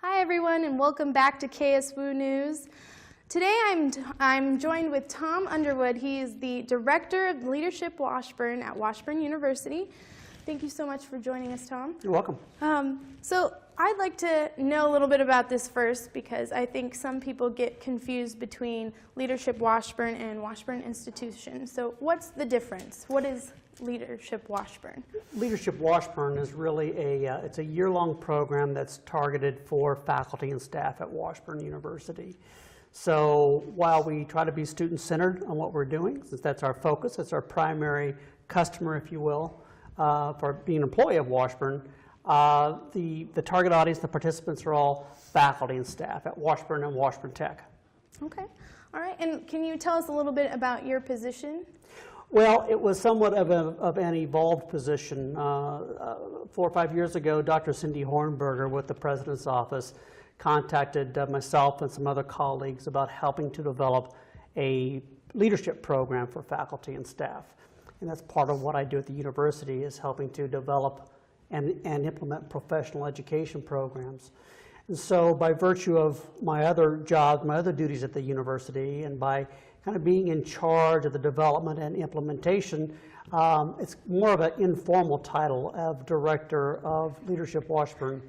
Hi everyone, and welcome back to KSWU News. Today I'm joined with Tom Underwood. He is the Director of Leadership Washburn at Washburn University. Thank you so much for joining us, Tom. You're welcome. So I'd like to know a little bit about this first, because I think some people get confused between Leadership Washburn and Washburn Institution. So what's the difference? What is Leadership Washburn? Leadership Washburn is really it's a year-long program that's targeted for faculty and staff at Washburn University. So while we try to be student-centered on what we're doing, since that's our focus, it's our primary customer, if you will, for being an employee of Washburn, the target audience, the participants are all faculty and staff at Washburn and Washburn Tech. Okay. All right. And can you tell us a little bit about your position? Well, it was somewhat of an evolved position. 4 or 5 years ago, Dr. Cindy Hornberger with the President's Office contacted myself and some other colleagues about helping to develop a leadership program for faculty and staff. And that's part of what I do at the university, is helping to develop and implement professional education programs. And so by virtue of my other jobs, my other duties at the university, and by kind of being in charge of the development and implementation, it's more of an informal title of Director of Leadership Washburn.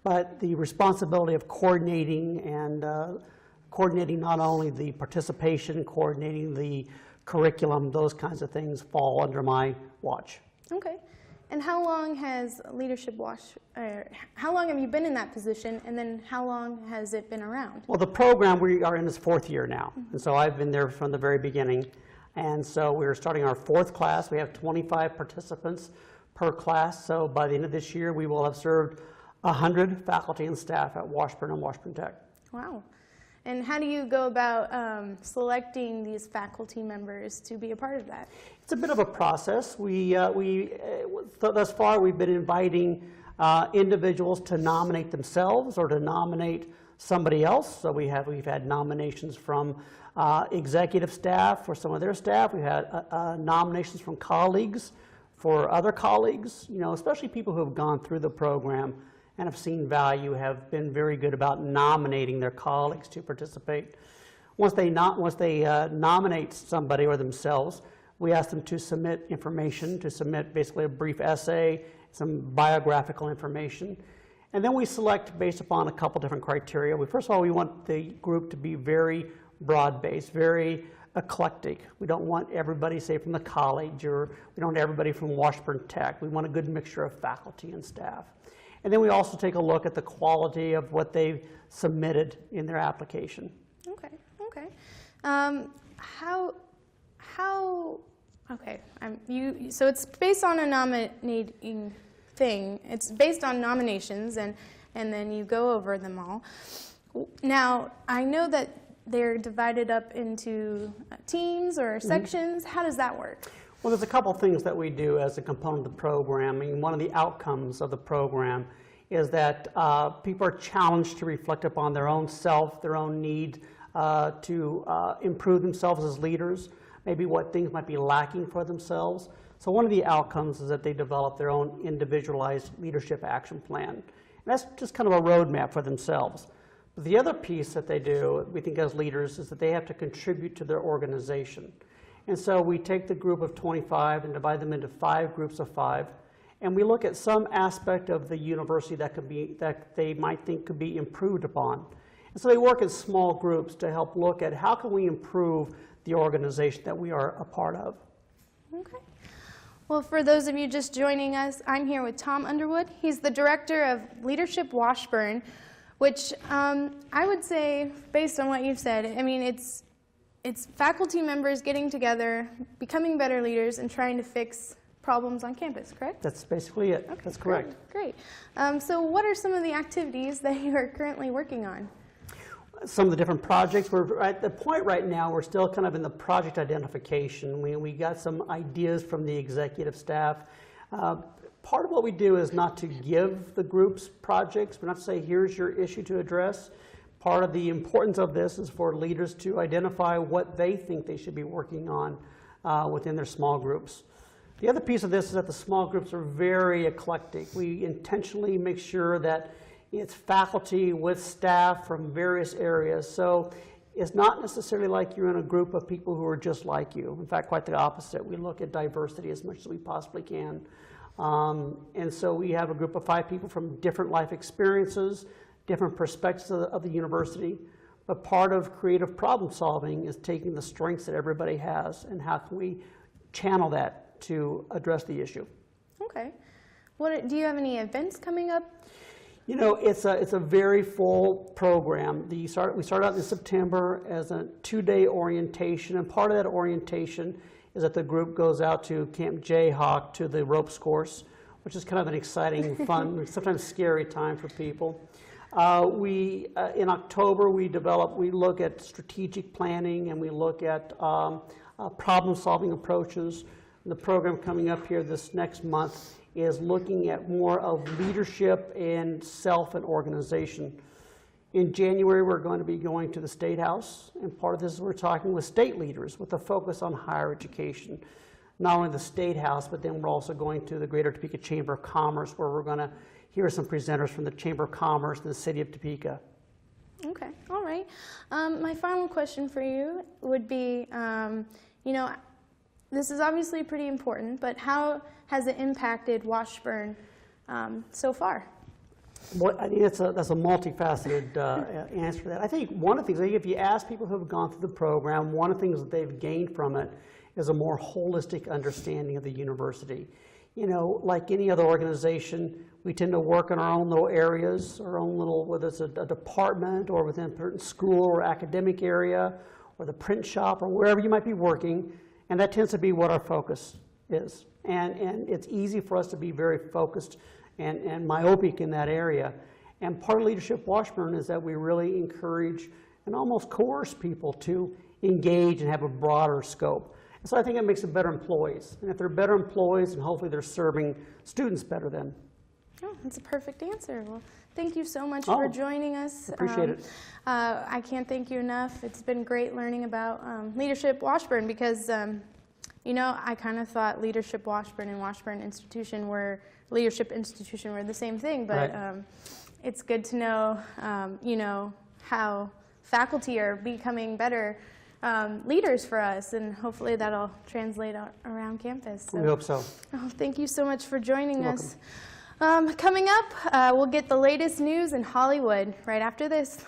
But the responsibility of coordinating and coordinating not only the participation, coordinating the curriculum, those kinds of things fall under my watch. Okay. And how long has how long have you been in that position, and then how long has it been around? Well, the program, we are in its 4th year now, and so I've been there from the very beginning. And so we're starting our 4th class. We have 25 participants per class, so by the end of this year we will have served 100 faculty and staff at Washburn and Washburn Tech. Wow. And how do you go about selecting these faculty members to be a part of that? It's a bit of a process. Thus far we've been inviting individuals to nominate themselves or to nominate somebody else. So we've had nominations from executive staff for some of their staff. We've had nominations from colleagues for other colleagues, especially people who have gone through the program and have seen value, have been very good about nominating their colleagues to participate. Once they nominate somebody or themselves, we ask them to submit information, to submit basically a brief essay, some biographical information. And then we select based upon a couple different criteria. First of all, we want the group to be very broad-based, very eclectic. We don't want everybody, say, from the college, or we don't want everybody from Washburn Tech. We want a good mixture of faculty and staff. And then we also take a look at the quality of what they've submitted in their application. Okay, okay. So it's based on a nominating thing. It's based on nominations, and then you go over them all. Now, I know that they're divided up into teams or sections. How does that work? Well, there's a couple things that we do as a component of the program. I mean, one of the outcomes of the program is that people are challenged to reflect upon their own self, their own need to improve themselves as leaders, maybe what things might be lacking for themselves. So one of the outcomes is that they develop their own individualized leadership action plan. And that's just kind of a roadmap for themselves. But the other piece that they do, we think as leaders, is that they have to contribute to their organization. And so we take the group of 25 and divide them into 5 groups of 5, and we look at some aspect of the university that they might think could be improved upon. And so they work in small groups to help look at how can we improve the organization that we are a part of. Okay. Well, for those of you just joining us, I'm here with Tom Underwood. He's the Director of Leadership Washburn, which I would say, based on what you've said, I mean, it's faculty members getting together, becoming better leaders, and trying to fix problems on campus, correct? That's basically it. Okay, that's correct. Great. So what are some of the activities that you are currently working on? Some of the different projects. We're at the point right now, we're still kind of in the project identification. We got some ideas from the executive staff. Part of what we do is not to give the groups projects. We're not to say, here's your issue to address. Part of the importance of this is for leaders to identify what they think they should be working on within their small groups. The other piece of this is that the small groups are very eclectic. We intentionally make sure that It's faculty with staff from various areas. So it's not necessarily like you're in a group of people who are just like you. In fact, quite the opposite. We look at diversity as much as we possibly can. And so we have a group of 5 people from different life experiences, different perspectives of the university. But part of creative problem solving is taking the strengths that everybody has and how can we channel that to address the issue. Okay. Do you have any events coming up? You know, it's a very full program. We start out in September as a 2-day orientation, and part of that orientation is that the group goes out to Camp Jayhawk to the ropes course, which is kind of an exciting, fun, sometimes scary time for people. In October, we look at strategic planning and we look at problem-solving approaches. The program coming up here this next month is looking at more of leadership and self and organization. In January, we're going to be going to the State House, and part of this is we're talking with state leaders with a focus on higher education. Not only the State House, but then we're also going to the Greater Topeka Chamber of Commerce, where we're going to hear some presenters from the Chamber of Commerce in the city of Topeka. Okay, all right. My final question for you would be, you know, this is obviously pretty important, but how has it impacted Washburn so far? Well, I think that's a multifaceted answer to that. I think one of the things, if you ask people who have gone through the program, one of the things that they've gained from it is a more holistic understanding of the university. You know, like any other organization, we tend to work in our own little areas, our own little, whether it's a department or within a certain school or academic area or the print shop or wherever you might be working, and that tends to be what our focus is. And it's easy for us to be very focused and myopic in that area. And part of Leadership Washburn is that we really encourage and almost coerce people to engage and have a broader scope. And so I think it makes them better employees. And if they're better employees, and hopefully they're serving students better then. Oh, that's a perfect answer. Well, thank you so much for joining us. Appreciate it. I can't thank you enough. It's been great learning about Leadership Washburn because, you know, I kind of thought Leadership Washburn and Washburn Institution were the same thing, but Right. it's good to know, you know, how faculty are becoming better leaders for us, and hopefully that'll translate around campus. So, We hope so. oh, thank you so much for joining You're us. Coming up, we'll get the latest news in Hollywood right after this.